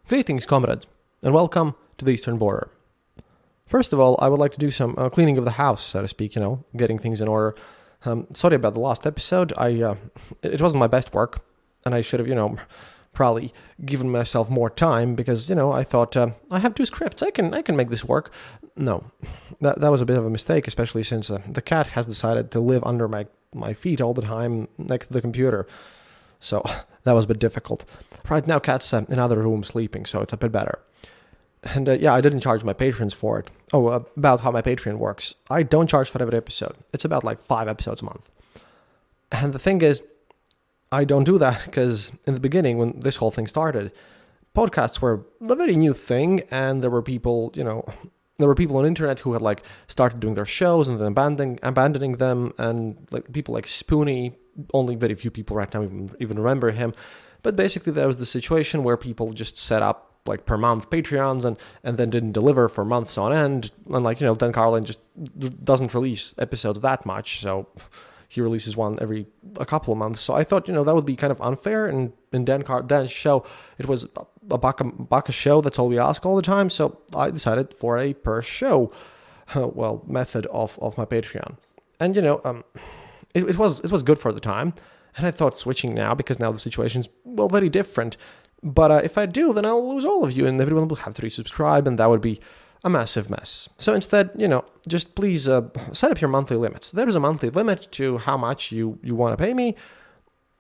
Greetings, comrades, and welcome to the Eastern Border. First of all, I would like to do some cleaning of the house, so to speak, getting things in order. Sorry about the last episode. It wasn't my best work, and I should have, probably given myself more time because, I thought I have 2 scripts. I can make this work. No, that was a bit of a mistake, especially since the cat has decided to live under my feet all the time next to the computer. So that was a bit difficult. Right now, cat's in another room sleeping, so it's a bit better. And I didn't charge my patrons for it. Oh, about how my Patreon works. I don't charge for every episode. It's about 5 episodes a month. And the thing is, I don't do that because in the beginning, when this whole thing started, podcasts were a very new thing, and there were people, on the internet who had started doing their shows and then abandoning them, and people like Spoonie. Only very few people right now even remember him. But basically there was the situation where people just set up per month Patreons and then didn't deliver for months on end. And Dan Carlin just doesn't release episodes that much. So he releases one every a couple of months. So I thought, that would be kind of unfair. And in Dan's show, it was a buck a show. That's all we ask all the time. So I decided for a per show, method of my Patreon. And, It was good for the time, and I thought switching now, because now the situation's, very different. But if I do, then I'll lose all of you, and everyone will have to resubscribe, and that would be a massive mess. So instead, just please set up your monthly limits. There's a monthly limit to how much you want to pay me,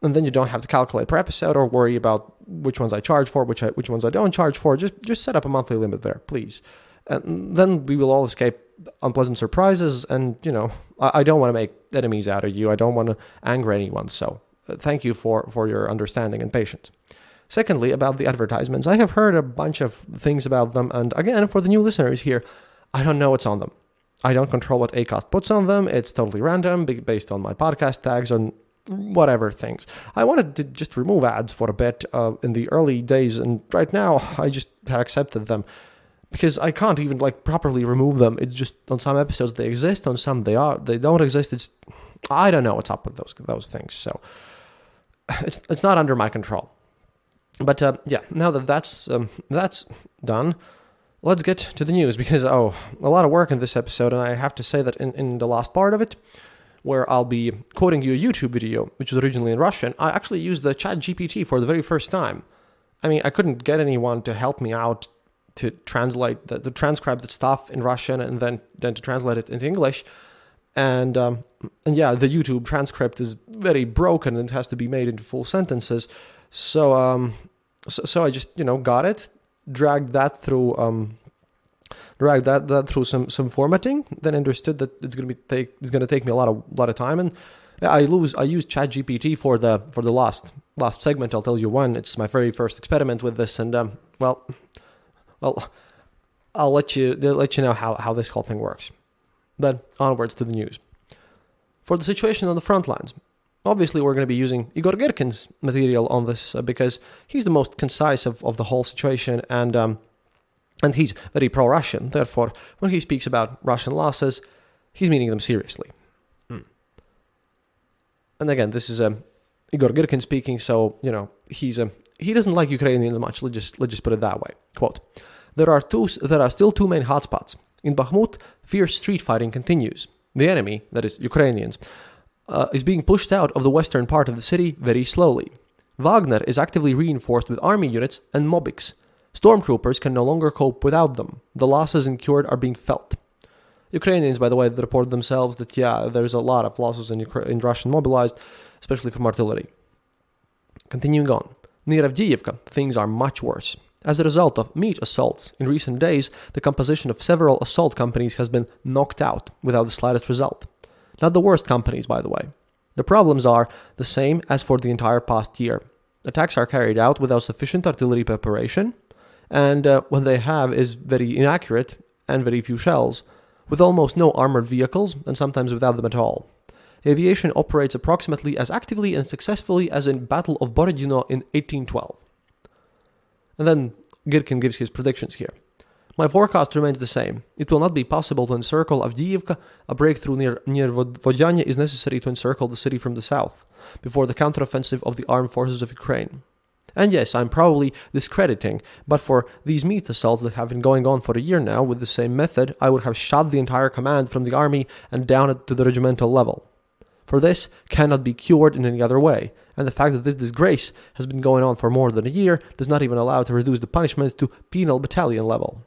and then you don't have to calculate per episode or worry about which ones I charge for, which ones I don't charge for. Just set up a monthly limit there, please. And then we will all escape unpleasant surprises, and, I don't want to make enemies out of you. I don't want to anger anyone, so thank you for your understanding and patience. Secondly, about the advertisements, I have heard a bunch of things about them, and again, for the new listeners here, I don't know what's on them. I don't control what Acast puts on them. It's totally random, based on my podcast tags and whatever things. I wanted to just remove ads for a bit in the early days, and right now, I just have accepted them. Because I can't even properly remove them. It's just on some episodes they exist, on some they don't exist. I don't know what's up with those things. So it's not under my control. But now that that's done, let's get to the news, because a lot of work in this episode, and I have to say that in the last part of it, where I'll be quoting you a YouTube video, which was originally in Russian, I actually used the ChatGPT for the very first time. I mean, I couldn't get anyone to help me out to translate, to transcribe the stuff in Russian and then to translate it into English. And the YouTube transcript is very broken and has to be made into full sentences. So I just, got it, dragged that through some formatting, then understood that it's going to take me a lot of time. And I used ChatGPT for the last segment. I'll tell you when. It's my very first experiment with this, and I'll let you know how this whole thing works. But onwards to the news. For the situation on the front lines, obviously we're going to be using Igor Girkin's material on this because he's the most concise of the whole situation, and he's very pro-Russian. Therefore, when he speaks about Russian losses, he's meaning them seriously. And again, this is Igor Girkin speaking, so he doesn't like Ukrainians much. Let's just put it that way. Quote: There are still 2 main hotspots. In Bakhmut, fierce street fighting continues. The enemy, that is Ukrainians, is being pushed out of the western part of the city very slowly. Wagner is actively reinforced with army units and mobiks. Stormtroopers can no longer cope without them. The losses incurred are being felt. Ukrainians, by the way, report themselves that, there's a lot of losses in Russian mobilized, especially from artillery. Continuing on. Near Avdiivka, things are much worse. As a result of meat assaults in recent days, the composition of several assault companies has been knocked out without the slightest result. Not the worst companies, by the way. The problems are the same as for the entire past year. Attacks are carried out without sufficient artillery preparation, and what they have is very inaccurate and very few shells, with almost no armored vehicles, and sometimes without them at all. Aviation operates approximately as actively and successfully as in Battle of Borodino in 1812. And then Girkin gives his predictions here. My forecast remains the same. It will not be possible to encircle Avdiivka. A breakthrough near Vodyane is necessary to encircle the city from the south, before the counteroffensive of the armed forces of Ukraine. And yes, I'm probably discrediting, but for these meat assaults that have been going on for a year now with the same method, I would have shot the entire command from the army and down it to the regimental level. For this cannot be cured in any other way, and the fact that this disgrace has been going on for more than a year does not even allow to reduce the punishment to penal battalion level.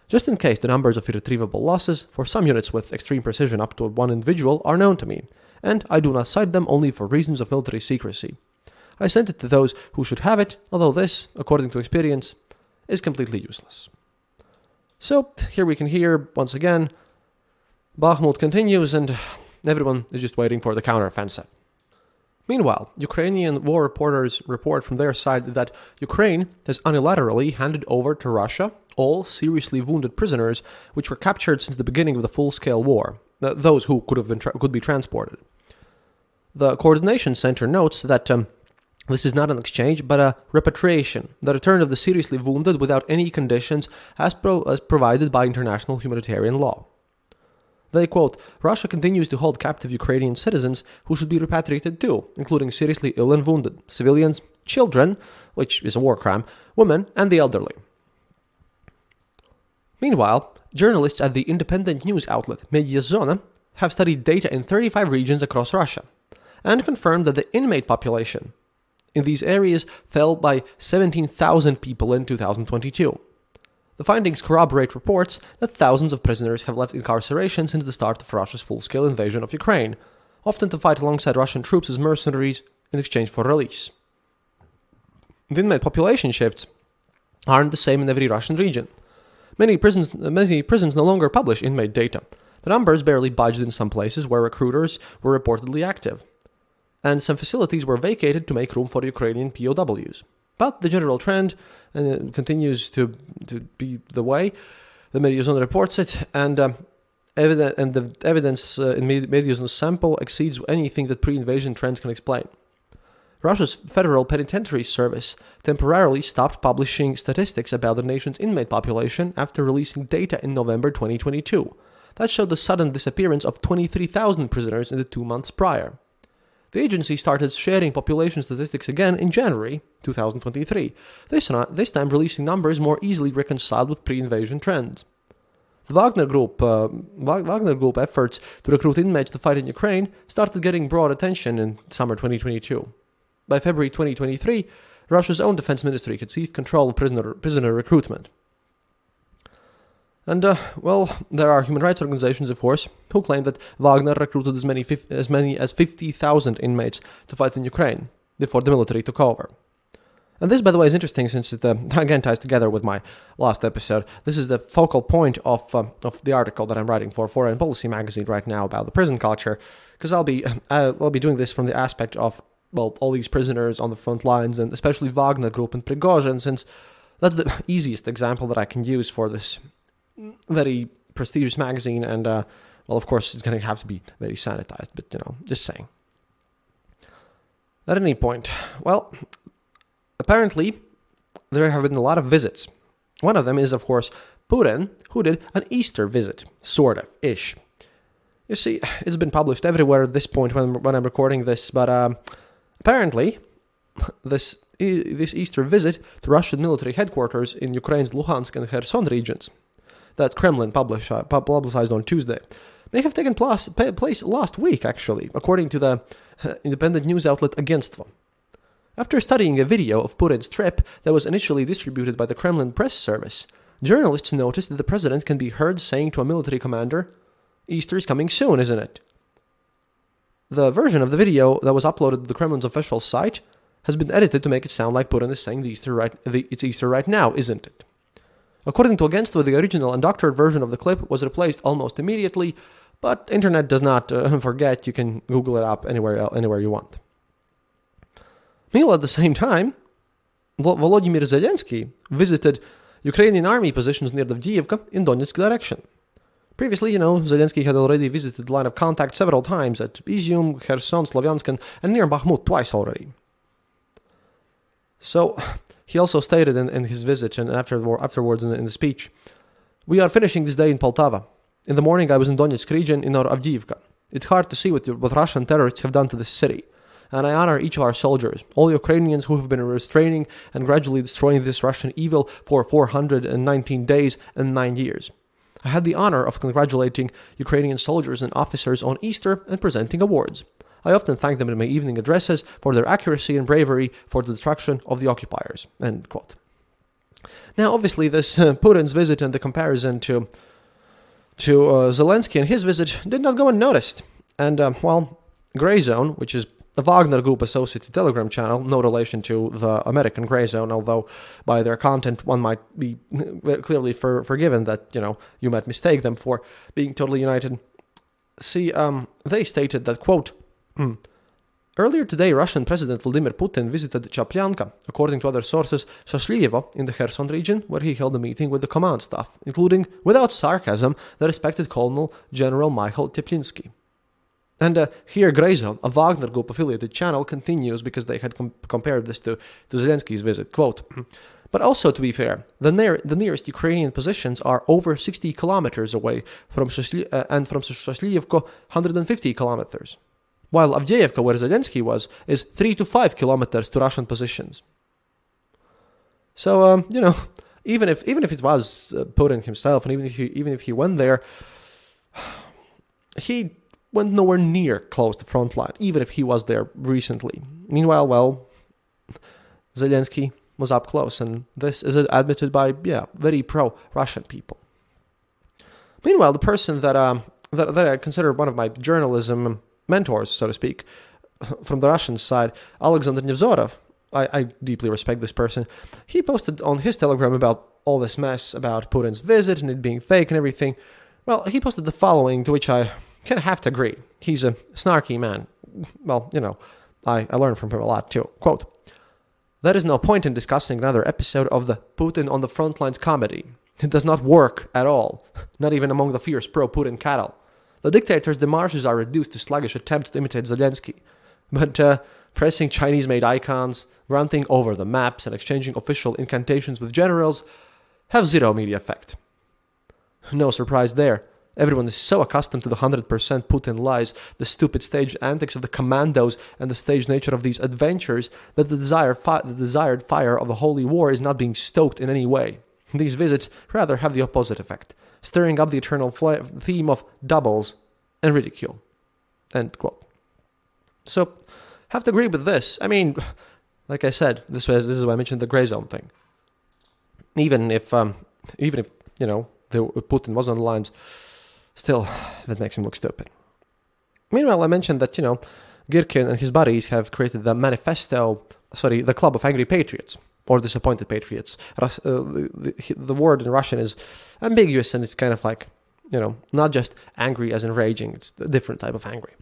Just in case, the numbers of irretrievable losses for some units with extreme precision up to one individual are known to me, and I do not cite them only for reasons of military secrecy. I sent it to those who should have it, although this, according to experience, is completely useless. So, here we can hear, once again, Bakhmut continues and everyone is just waiting for the counteroffensive. Meanwhile, Ukrainian war reporters report from their side that Ukraine has unilaterally handed over to Russia all seriously wounded prisoners which were captured since the beginning of the full-scale war, those who could be transported. The Coordination Center notes that this is not an exchange, but a repatriation, the return of the seriously wounded without any conditions as provided by international humanitarian law. They quote, Russia continues to hold captive Ukrainian citizens who should be repatriated too, including seriously ill and wounded, civilians, children, which is a war crime, women, and the elderly. Meanwhile, journalists at the independent news outlet Mediazona have studied data in 35 regions across Russia and confirmed that the inmate population in these areas fell by 17,000 people in 2022. The findings corroborate reports that thousands of prisoners have left incarceration since the start of Russia's full-scale invasion of Ukraine, often to fight alongside Russian troops as mercenaries in exchange for release. The inmate population shifts aren't the same in every Russian region. Many prisons no longer publish inmate data. The numbers barely budged in some places where recruiters were reportedly active, and some facilities were vacated to make room for Ukrainian POWs. But the general trend continues to be the way the Mediazona reports it, and the evidence in Mediazona's sample exceeds anything that pre-invasion trends can explain. Russia's Federal Penitentiary Service temporarily stopped publishing statistics about the nation's inmate population after releasing data in November 2022 that showed the sudden disappearance of 23,000 prisoners in the 2 months prior. The agency started sharing population statistics again in January 2023, this time releasing numbers more easily reconciled with pre-invasion trends. The Wagner Group efforts to recruit inmates to fight in Ukraine started getting broad attention in summer 2022. By February 2023, Russia's own defense ministry had seized control of prisoner recruitment. And, there are human rights organizations, of course, who claim that Wagner recruited as many as 50,000 inmates to fight in Ukraine before the military took over. And this, by the way, is interesting since it, again, ties together with my last episode. This is the focal point of the article that I'm writing for Foreign Policy magazine right now about the prison culture, because I'll be doing this from the aspect of, all these prisoners on the front lines, and especially Wagner Group and Prigozhin, since that's the easiest example that I can use for this very prestigious magazine, and, of course, it's going to have to be very sanitized, but, just saying. At any point, apparently, there have been a lot of visits. One of them is, of course, Putin, who did an Easter visit, sort of, ish. You see, it's been published everywhere at this point when I'm recording this, but apparently, this Easter visit to Russian military headquarters in Ukraine's Luhansk and Kherson regions that Kremlin publicized on Tuesday may have taken place last week, actually, according to the independent news outlet Agentstvo. After studying a video of Putin's trip that was initially distributed by the Kremlin press service, journalists noticed that the president can be heard saying to a military commander, "Easter's coming soon, isn't it?" The version of the video that was uploaded to the Kremlin's official site has been edited to make it sound like Putin is saying it's Easter right now, isn't it? According to Agentstvo, the original undoctored version of the clip was replaced almost immediately, but internet does not forget. You can Google it up anywhere you want. Meanwhile, at the same time, Volodymyr Zelensky visited Ukrainian army positions near Avdiivka in Donetsk direction. Previously, Zelensky had already visited the line of contact several times at Izium, Kherson, Slovyansk, and near Bakhmut twice already. So, he also stated in his visit and afterwards in the speech, "We are finishing this day in Poltava. In the morning I was in Donetsk region in our Avdiivka. It's hard to see what Russian terrorists have done to this city. and I honor each of our soldiers, all Ukrainians who have been restraining and gradually destroying this Russian evil for 419 days and 9 years. I had the honor of congratulating Ukrainian soldiers and officers on Easter and presenting awards. I often thank them in my evening addresses for their accuracy and bravery for the destruction of the occupiers." End quote. Now, obviously, this Putin's visit and the comparison to Zelensky and his visit did not go unnoticed. And, Grey Zone, which is the Wagner Group associated Telegram channel, no relation to the American Grey Zone, although by their content one might be clearly forgiven that, you might mistake them for being totally united. See, they stated that, quote, "Earlier today, Russian President Vladimir Putin visited Chaplyanka, according to other sources, Sashlievo in the Kherson region, where he held a meeting with the command staff, including, without sarcasm, the respected Colonel General Michael Teplinsky." And here Grey Zone, a Wagner Group affiliated channel, continues because they had compared this to Zelensky's visit. Quote, "But also, to be fair, the nearest Ukrainian positions are over 60 kilometers away and from Shashlievko 150 kilometers. While Avdiivka, where Zelensky was, is 3 to 5 kilometers to Russian positions." So, even if it was Putin himself, and even if he went there, he went nowhere near close to the front line, even if he was there recently. Meanwhile, Zelensky was up close, and this is admitted by, very pro-Russian people. Meanwhile, the person that I consider one of my journalism mentors, so to speak, from the Russian side, Alexander Nevzorov, I deeply respect this person. He posted on his Telegram about all this mess about Putin's visit and it being fake and everything. Well, he posted the following, to which I kind of have to agree. He's a snarky man. Well, I learned from him a lot too. Quote, "There is no point in discussing another episode of the Putin on the front lines comedy. It does not work at all, not even among the fierce pro-Putin cattle. The dictator's demarches are reduced to sluggish attempts to imitate Zelensky. But pressing Chinese-made icons, ranting over the maps, and exchanging official incantations with generals have zero media effect. No surprise there. Everyone is so accustomed to the 100% Putin lies, the stupid staged antics of the commandos, and the staged nature of these adventures that the desired fire of the holy war is not being stoked in any way. These visits rather have the opposite effect, stirring up the eternal theme of doubles and ridicule." End quote. So, have to agree with this. I mean, like I said, this is why I mentioned the Grey Zone thing. Even if Putin was on the lines, still, that makes him look stupid. Meanwhile, I mentioned that, Girkin and his buddies have created the the Club of Angry Patriots, or Disappointed Patriots. The word in Russian is ambiguous, and it's kind of like, not just angry as in raging, it's a different type of angry.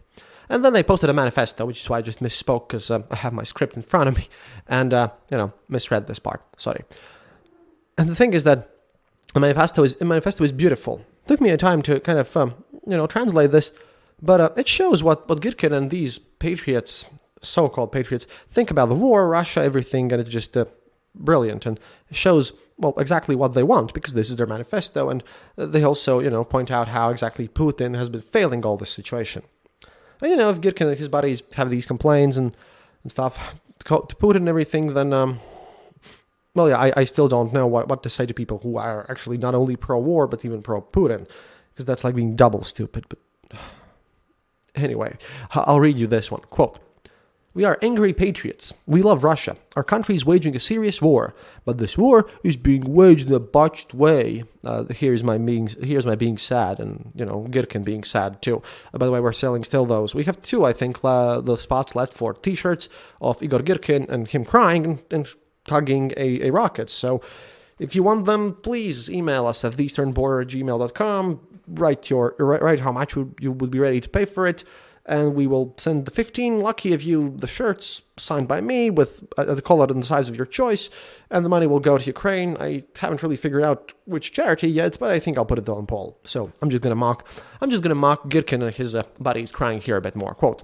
And then they posted a manifesto, which is why I just misspoke, because I have my script in front of me, and, misread this part. Sorry. And the thing is that the manifesto is beautiful. It took me a time to kind of, translate this, but it shows what Girkin and these patriots, so-called patriots, think about the war, Russia, everything, and it's just brilliant, and it shows, exactly what they want, because this is their manifesto, and they also, point out how exactly Putin has been failing all this situation. And, if Girkin and his buddies have these complaints and stuff to Putin and everything, then, I still don't know what to say to people who are actually not only pro-war, but even pro-Putin, because that's like being double stupid. But anyway, I'll read you this one. Quote, "We are angry patriots. We love Russia. Our country is waging a serious war, but this war is being waged in a botched way." Here's my being sad, and Girkin being sad too. By the way, we're selling still those. We have two, I think, the spots left for T-shirts of Igor Girkin and him crying and hugging a rocket. So, if you want them, please email us at theeasternborder@gmail.com. Write how much you would be ready to pay for it. And we will send the 15 lucky of you the shirts signed by me with the color and the size of your choice, and the money will go to Ukraine. I haven't really figured out which charity yet, but I think I'll put it on poll. So I'm just gonna mock Girkin and his buddies crying here a bit more. Quote,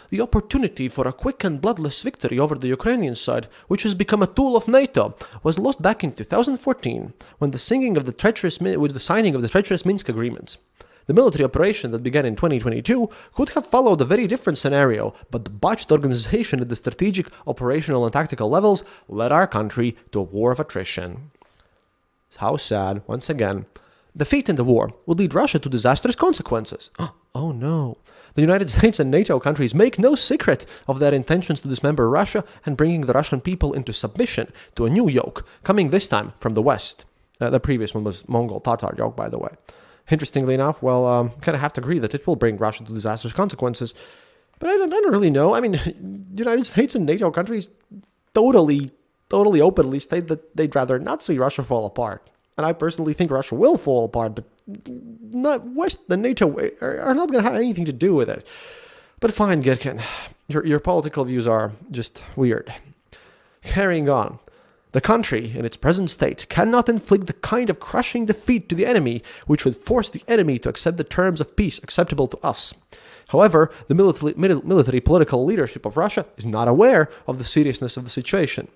"The opportunity for a quick and bloodless victory over the Ukrainian side, which has become a tool of NATO, was lost back in 2014 with the signing of the treacherous Minsk agreement. The military operation that began in 2022 could have followed a very different scenario, but the botched organization at the strategic, operational, and tactical levels led our country to a war of attrition. How sad, once again. Defeat in the war would lead Russia to disastrous consequences. Oh no. The United States and NATO countries make no secret of their intentions to dismember Russia and bringing the Russian people into submission to a new yoke, coming this time from the West. The previous one was Mongol Tatar yoke, by the way. Interestingly enough, kind of have to agree that it will bring Russia to disastrous consequences. But I don't really know. I mean, the United States and NATO countries totally openly state that they'd rather not see Russia fall apart. And I personally think Russia will fall apart, but not West and NATO are not going to have anything to do with it. But fine, Girkin, your political views are just weird. Carrying on. The country, in its present state, cannot inflict the kind of crushing defeat to the enemy which would force the enemy to accept the terms of peace acceptable to us. However, the military political leadership of Russia is not aware of the seriousness of the situation.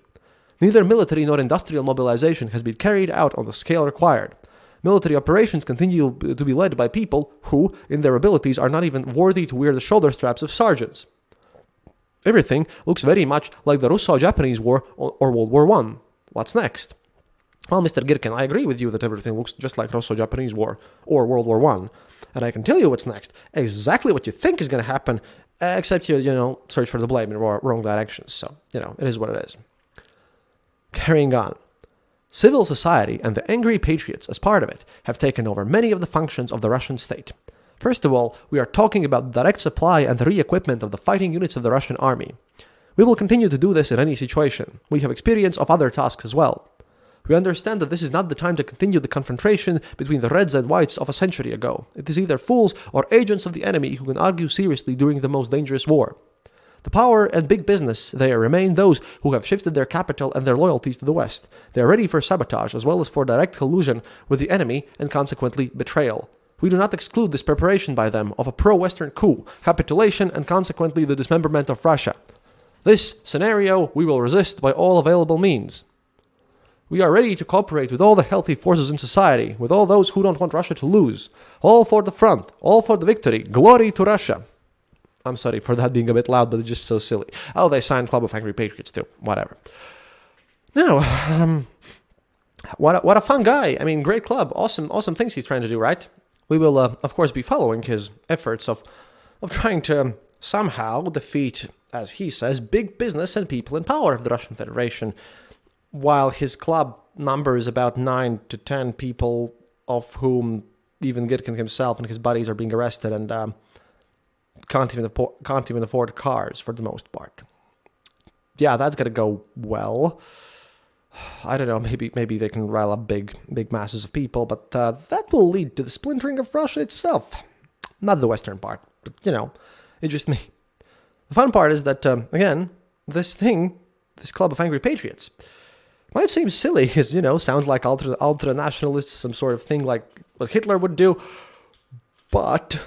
Neither military nor industrial mobilization has been carried out on the scale required. Military operations continue to be led by people who, in their abilities, are not even worthy to wear the shoulder straps of sergeants. Everything looks very much like the Russo-Japanese War or World War I. What's next? Well, Mr. Girkin, I agree with you that everything looks just like Russo-Japanese War or World War I. And I can tell you what's next. Exactly what you think is going to happen, except you search for the blame in wrong directions. So, it is what it is. Carrying on. Civil society and the angry patriots, as part of it, have taken over many of the functions of the Russian state. First of all, we are talking about the direct supply and the re-equipment of the fighting units of the Russian army. We will continue to do this in any situation. We have experience of other tasks as well. We understand that this is not the time to continue the confrontation between the Reds and Whites of a century ago. It is either fools or agents of the enemy who can argue seriously during the most dangerous war. The power and big business there remain those who have shifted their capital and their loyalties to the West. They are ready for sabotage as well as for direct collusion with the enemy and consequently betrayal. We do not exclude this preparation by them of a pro-Western coup, capitulation, and consequently the dismemberment of Russia. This scenario we will resist by all available means. We are ready to cooperate with all the healthy forces in society, with all those who don't want Russia to lose. All for the front, all for the victory. Glory to Russia. I'm sorry for that being a bit loud, but it's just so silly. Oh, they signed Club of Angry Patriots too. Whatever. Now, what a fun guy. I mean, great club. Awesome things he's trying to do, right? We will, of course, be following his efforts of trying to somehow defeat, as he says, big business and people in power of the Russian Federation, while his club numbers about 9 to 10 people, of whom even Girkin himself and his buddies are being arrested and can't even afford cars for the most part. Yeah, that's gonna go well. I don't know, maybe they can rile up big masses of people, but that will lead to the splintering of Russia itself. Not the western part, but it's just me. The fun part is that, again, this Club of Angry Patriots, might seem silly, sounds like ultra-nationalists, some sort of thing like what Hitler would do, but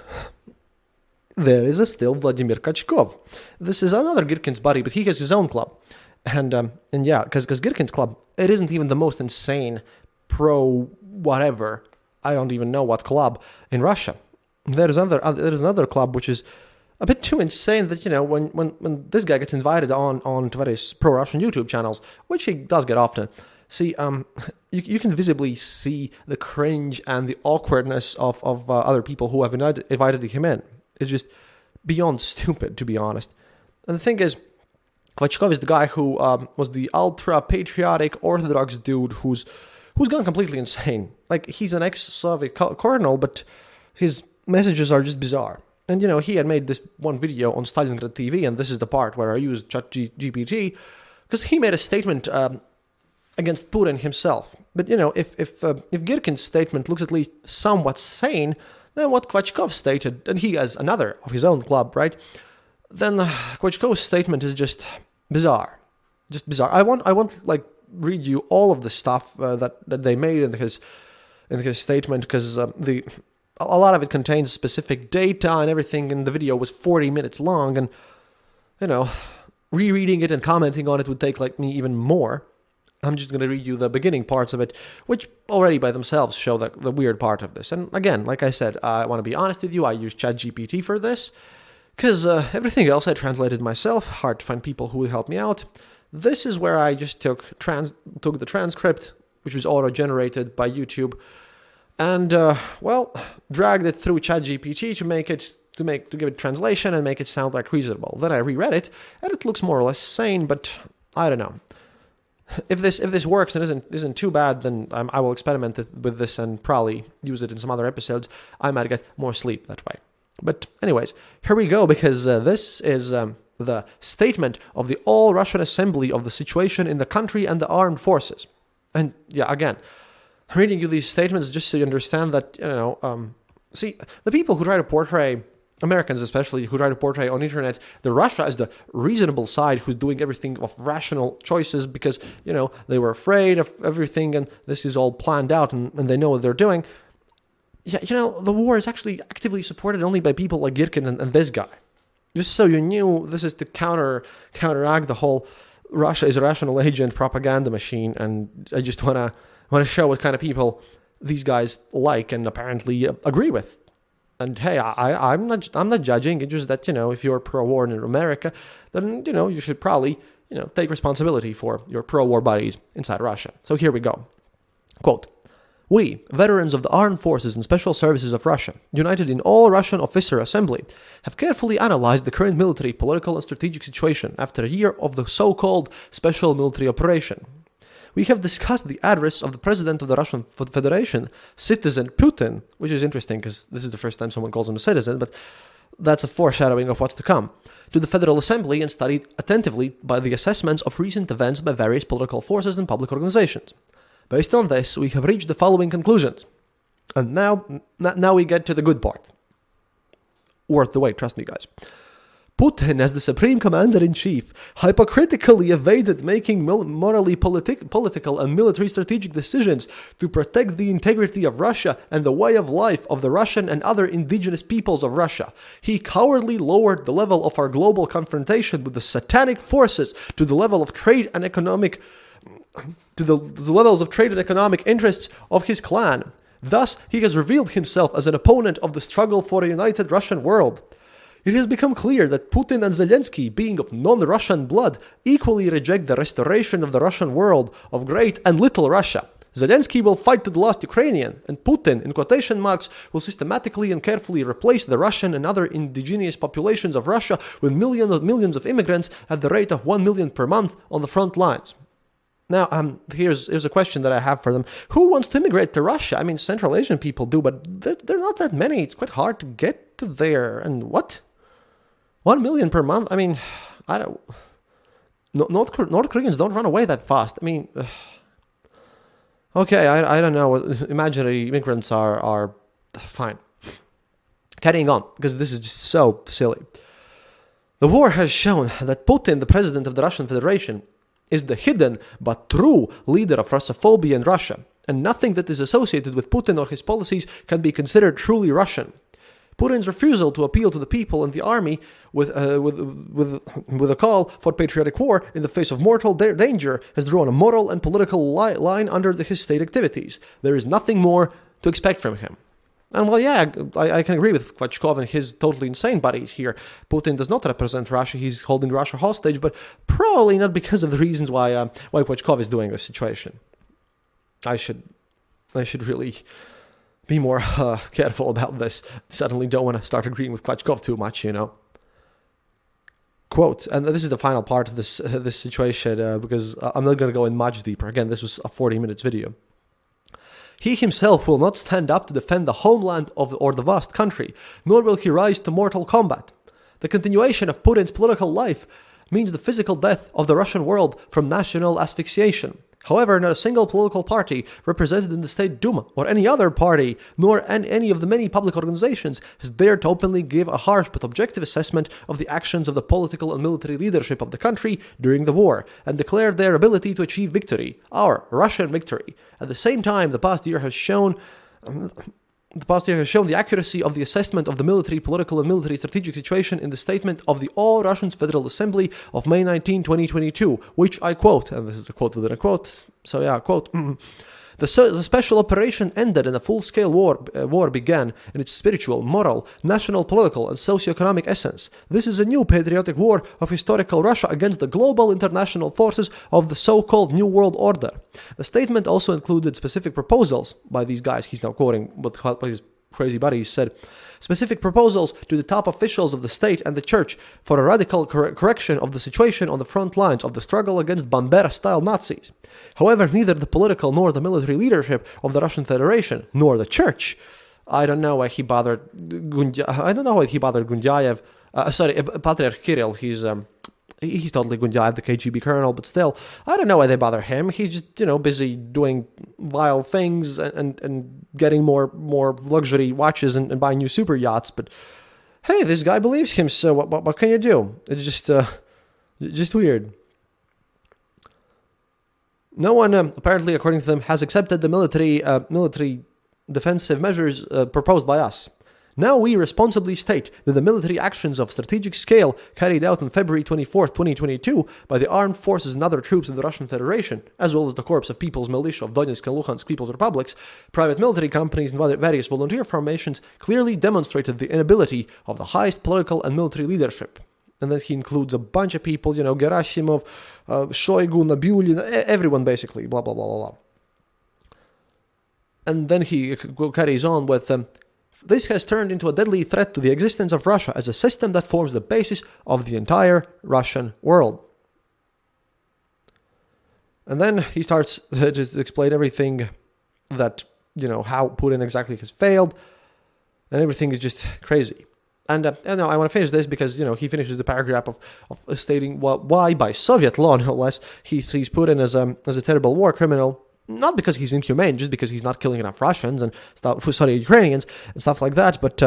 there is still Vladimir Kachkov. This is another Girkin's buddy, but he has his own club. And yeah, because Girkin's club, it isn't even the most insane pro-whatever, I don't even know what club, in Russia. There is another club which is a bit too insane that, when this guy gets invited on to various pro-Russian YouTube channels, which he does get often, see, you can visibly see the cringe and the awkwardness of other people who have invited him in. It's just beyond stupid, to be honest. And the thing is, Klitschko is the guy who was the ultra-patriotic Orthodox dude who's gone completely insane. Like, he's an ex-Soviet colonel, but his messages are just bizarre. And, he had made this one video on Stalingrad TV, and this is the part where I used ChatGPT, because he made a statement against Putin himself. But, if Girkin's statement looks at least somewhat sane, then what Klitschko stated, and he has another of his own club, right? Then Klitschko's statement is just bizarre. Just bizarre. I won't read you all of the stuff that they made in his statement, because a lot of it contains specific data and everything, and the video was 40 minutes long, and rereading it and commenting on it would take me even more. I'm just going to read you the beginning parts of it, which already by themselves show the weird part of this. And again, like I said, I want to be honest with you, I use ChatGPT for this, because everything else I translated myself, hard to find people who would help me out. This is where I just took the transcript, which was auto-generated by YouTube, and, dragged it through ChatGPT to give it translation and make it sound like reasonable. Then I reread it, and it looks more or less sane, but I don't know. If this works and isn't too bad, then I will experiment with this and probably use it in some other episodes. I might get more sleep that way. But anyways, here we go, because this is the statement of the All-Russian Assembly of the situation in the country and the armed forces. And yeah, again, I'm reading you these statements just so you understand that, see, the people who try to portray, Americans especially, who try to portray on internet the Russia as the reasonable side who's doing everything of rational choices because, they were afraid of everything and this is all planned out and they know what they're doing. Yeah, the war is actually actively supported only by people like Girkin and this guy. Just so you knew, this is to counteract the whole Russia is a rational agent propaganda machine, and I just want to show what kind of people these guys like and apparently agree with. And hey, I'm not judging. It's just that, if you're pro-war in America, then, you should probably, take responsibility for your pro-war buddies inside Russia. So here we go. Quote, "We, veterans of the armed forces and special services of Russia, united in All-Russian Officer Assembly, have carefully analyzed the current military, political and strategic situation after a year of the so-called special military operation. We have discussed the address of the President of the Russian Federation, citizen Putin," which is interesting because this is the first time someone calls him a citizen, but that's a foreshadowing of what's to come, "to the Federal Assembly and studied attentively by the assessments of recent events by various political forces and public organizations. Based on this, we have reached the following conclusions." And now we get to the good part. Worth the wait, trust me, guys. "Putin, as the Supreme Commander-in-Chief, hypocritically evaded making morally political and military strategic decisions to protect the integrity of Russia and the way of life of the Russian and other indigenous peoples of Russia. He cowardly lowered the level of our global confrontation with the satanic forces to the level of trade and economic interests of his clan. Thus, he has revealed himself as an opponent of the struggle for a united Russian world. It has become clear that Putin and Zelensky, being of non-Russian blood, equally reject the restoration of the Russian world of Great and Little Russia. Zelensky will fight to the last Ukrainian, and Putin, in quotation marks, will systematically and carefully replace the Russian and other indigenous populations of Russia with millions of immigrants at the rate of 1 million per month on the front lines." Now, here's a question that I have for them. Who wants to immigrate to Russia? I mean, Central Asian people do, but they're not that many. It's quite hard to get to there. And what? 1 million per month? I mean, I don't... North Koreans don't run away that fast. I mean... Okay, I don't know. Imaginary immigrants are fine. Carrying on, because this is just so silly. "The war has shown that Putin, the president of the Russian Federation, is the hidden but true leader of Russophobia in Russia, and nothing that is associated with Putin or his policies can be considered truly Russian. Putin's refusal to appeal to the people and the army with a call for patriotic war in the face of mortal danger has drawn a moral and political line under his state activities. There is nothing more to expect from him." And well, yeah, I can agree with Kvachkov and his totally insane buddies here. Putin does not represent Russia. He's holding Russia hostage, but probably not because of the reasons why Kvachkov is doing this situation. I should really be more careful about this. Suddenly don't want to start agreeing with Kvachkov too much, Quote, and this is the final part of this situation because I'm not going to go in much deeper. Again, this was a 40 minutes video. "He himself will not stand up to defend the homeland or the vast country, nor will he rise to mortal combat. The continuation of Putin's political life means the physical death of the Russian world from national asphyxiation. However, not a single political party represented in the State Duma or any other party, nor any of the many public organizations, has dared to openly give a harsh but objective assessment of the actions of the political and military leadership of the country during the war, and declare their ability to achieve victory, our Russian victory. At the same time, the past year has shown The past year has shown the accuracy of the assessment of the military, political, and military strategic situation in the statement of the All Russians Federal Assembly of May 19, 2022, which I quote, and this is a quote within a quote, so yeah, quote, The special operation ended and a full-scale war began in its spiritual, moral, national, political, and socio-economic essence. This is a new patriotic war of historical Russia against the global international forces of the so-called New World Order. The statement also included specific proposals by these guys. He's now quoting what his crazy buddies said. Specific proposals to the top officials of the state and the church for a radical correction of the situation on the front lines of the struggle against Bandera-style Nazis. However, neither the political nor the military leadership of the Russian Federation nor the church, I don't know why he bothered Gundyayev. Patriot Kirill. He's totally Gundyayev, the KGB colonel, but still, I don't know why they bother him. He's just, busy doing vile things and getting more luxury watches and buying new super yachts. But hey, this guy believes him, so what can you do? It's just weird. No one, apparently, according to them, has accepted the military defensive measures proposed by us. Now we responsibly state that the military actions of strategic scale carried out on February 24, 2022 by the armed forces and other troops of the Russian Federation, as well as the Corps of People's Militia of Donetsk and Luhansk People's Republics, private military companies and various volunteer formations clearly demonstrated the inability of the highest political and military leadership. And then he includes a bunch of people, Gerasimov, Shoigu, Nabiulin, everyone basically, blah, blah, blah, blah, blah. And then he carries on with, this has turned into a deadly threat to the existence of Russia as a system that forms the basis of the entire Russian world. And then he starts to explain everything that, how Putin exactly has failed, and everything is just crazy. And I want to finish this because, he finishes the paragraph of stating why, by Soviet law, no less, he sees Putin as a terrible war criminal, not because he's inhumane, just because he's not killing enough Russians and Ukrainians and stuff like that, but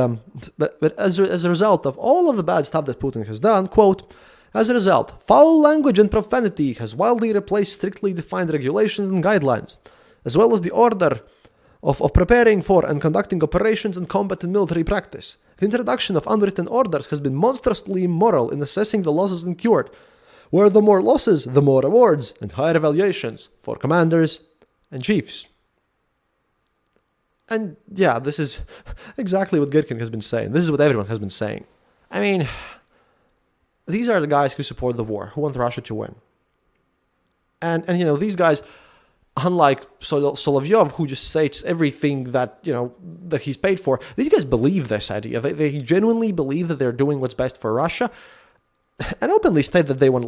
as a result of all of the bad stuff that Putin has done, quote, as a result, foul language and profanity has wildly replaced strictly defined regulations and guidelines, as well as the order of preparing for and conducting operations and combat and military practice. The introduction of unwritten orders has been monstrously immoral in assessing the losses incurred, where the more losses, the more rewards and higher evaluations for commanders and chiefs. And yeah, this is exactly what Girkin has been saying. This is what everyone has been saying. I mean, these are the guys who support the war, who want Russia to win. And these guys, unlike Solovyov, who just states everything that, that he's paid for, these guys believe this idea. They genuinely believe that they're doing what's best for Russia, and openly state that they want,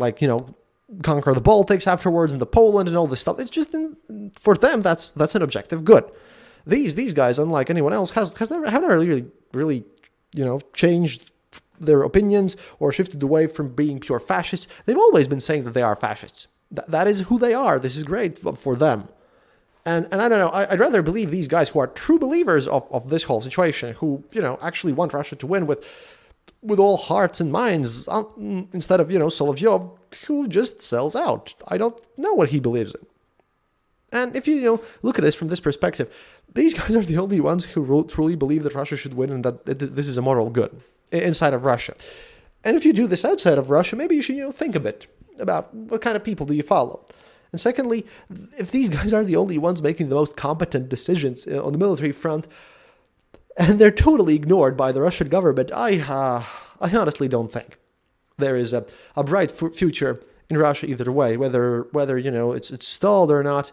conquer the Baltics afterwards and the Poland and all this stuff. It's just, for them, that's an objective good. These guys, unlike anyone else, have never really changed their opinions or shifted away from being pure fascists. They've always been saying that they are fascists. That is who they are. This is great for them. And I don't know, I'd rather believe these guys who are true believers of this whole situation, who, actually want Russia to win with all hearts and minds, instead of, Solovyov, who just sells out. I don't know what he believes in. And if you, look at this from this perspective, these guys are the only ones who truly believe that Russia should win and that this is a moral good inside of Russia. And if you do this outside of Russia, maybe you should, think a bit about what kind of people do you follow. And secondly, if these guys are the only ones making the most competent decisions on the military front, and they're totally ignored by the Russian government, I honestly don't think there is a bright future in Russia either way. Whether it's stalled or not,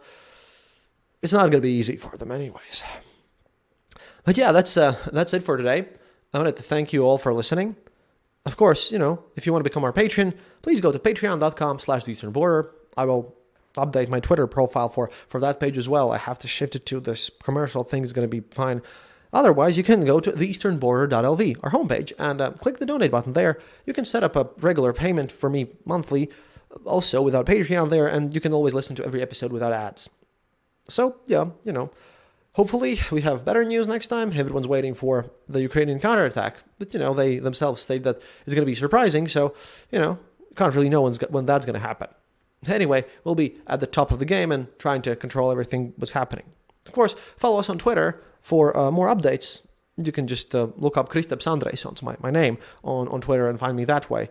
it's not going to be easy for them anyways. But yeah, that's it for today. I wanted to thank you all for listening. Of course, if you want to become our patron, please go to patreon.com/theeasternborder. I will update my Twitter profile for that page as well. I have to shift it to this commercial thing. Is going to be fine. Otherwise, you can go to theeasternborder.lv, our homepage, and click the donate button there. You can set up a regular payment for me monthly, also without Patreon there, and you can always listen to every episode without ads. So, yeah, hopefully we have better news next time. Everyone's waiting for the Ukrainian counterattack, but, they themselves state that it's going to be surprising, so, can't really know when that's going to happen. Anyway, we'll be at the top of the game and trying to control everything that's happening. Of course, follow us on Twitter, For more updates, you can just look up Kristaps Andreissons, my name, on Twitter and find me that way.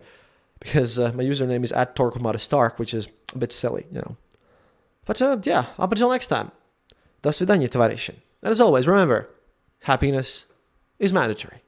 Because my username is @Torquemada which is a bit silly, But yeah, up until next time. До свидания, товарищи. And as always, remember, happiness is mandatory.